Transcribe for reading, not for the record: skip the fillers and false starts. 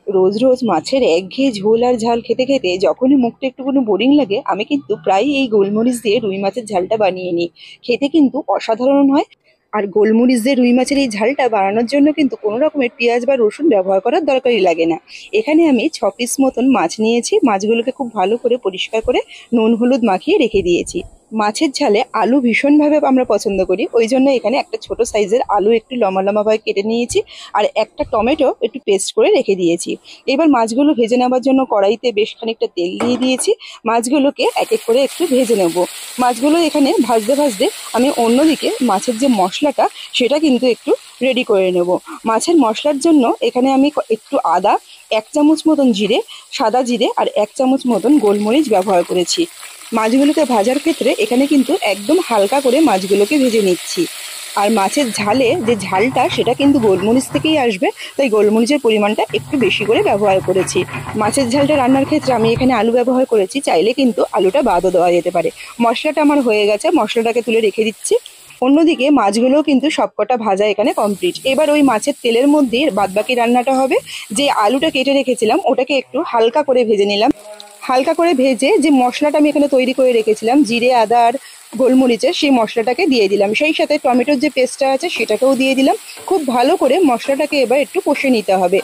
রোজ রোজ মাছের একঘেয়ে ঝোল আর ঝাল খেতে খেতে যখনই মুখটা একটুখানি বোরিং লাগে আমি কিন্তু প্রায় এই গোলমরিচ দিয়ে রুই মাছের ঝালটা বানিয়ে নিই। খেতে কিন্তু অসাধারণ হয়। আর গোলমরিচ দিয়ে রুই মাছের এই ঝালটা বানানোর জন্য কিন্তু কোনো রকমের পেঁয়াজ বা রসুন ব্যবহার করার দরকারই লাগে না। এখানে আমি 6 পিস মতন মাছ নিয়েছি, মাছগুলোকে খুব ভালো করে পরিষ্কার করে নুন হলুদ মাখিয়ে রেখে দিয়েছি। মাছের ঝালে আলু ভীষণভাবে আমরা পছন্দ করি, ওই জন্য এখানে একটা ছোট সাইজের আলু একটু লম্বা লম্বাভাবে কেটে নিয়েছি। আর একটা টমেটো একটু পেস্ট করে রেখে দিয়েছি। এবার মাছগুলো ভেজে নেওয়ার জন্য কড়াইতে বেশ খানিকটা তেল দিয়ে দিয়েছি। মাছগুলোকে এক এক করে একটু ভেজে নেব। মাছগুলো এখানে ভাজতে ভাজতে আমি অন্যদিকে মাছের যে মশলাটা সেটা কিন্তু একটু রেডি করে নেব। মাছের মশলার জন্য এখানে আমি একটু আদা, 1 চামচ মতন জিরে, সাদা জিরে আর 1 চামচ মতন গোলমরিচ ব্যবহার করেছি। মাছগুলোকে ভাজার ক্ষেত্রে এখানে কিন্তু একদম হালকা করে মাছগুলোকে ভেজে নিচ্ছি। আর মাছের ঝালে যে ঝালটা সেটা কিন্তু গোলমরিচ থেকেই আসবে, তাই গোলমরিচের পরিমাণটা একটু বেশি করে ব্যবহার করেছি। মাছের ঝালটা রান্নার ক্ষেত্রে আমি এখানে আলু ব্যবহার করেছি, চাইলে কিন্তু আলুটা বাদও দেওয়া যেতে পারে। মশলাটা আমার হয়ে গেছে, মশলাটাকে তুলে রেখে দিচ্ছি। অন্যদিকে মাছগুলোও কিন্তু সবকটা ভাজা এখানে কমপ্লিট। এবার ওই মাছের তেলের মধ্যে বাদবাকি রান্নাটা হবে। যে আলুটা কেটে রেখেছিলাম ওটাকে একটু হালকা করে ভেজে নিলাম। হালকা করে ভেজে যে মশলাটা আমি এখানে তৈরি করে রেখেছিলাম জিরে আদা আর গোলমরিচের, সেই মশলাটাকে দিয়ে দিলাম। সেই সাথে টমেটোর যে পেস্টটা আছে সেটাকেও দিয়ে দিলাম। খুব ভালো করে মশলাটাকে এবার একটু কষে নিতে হবে।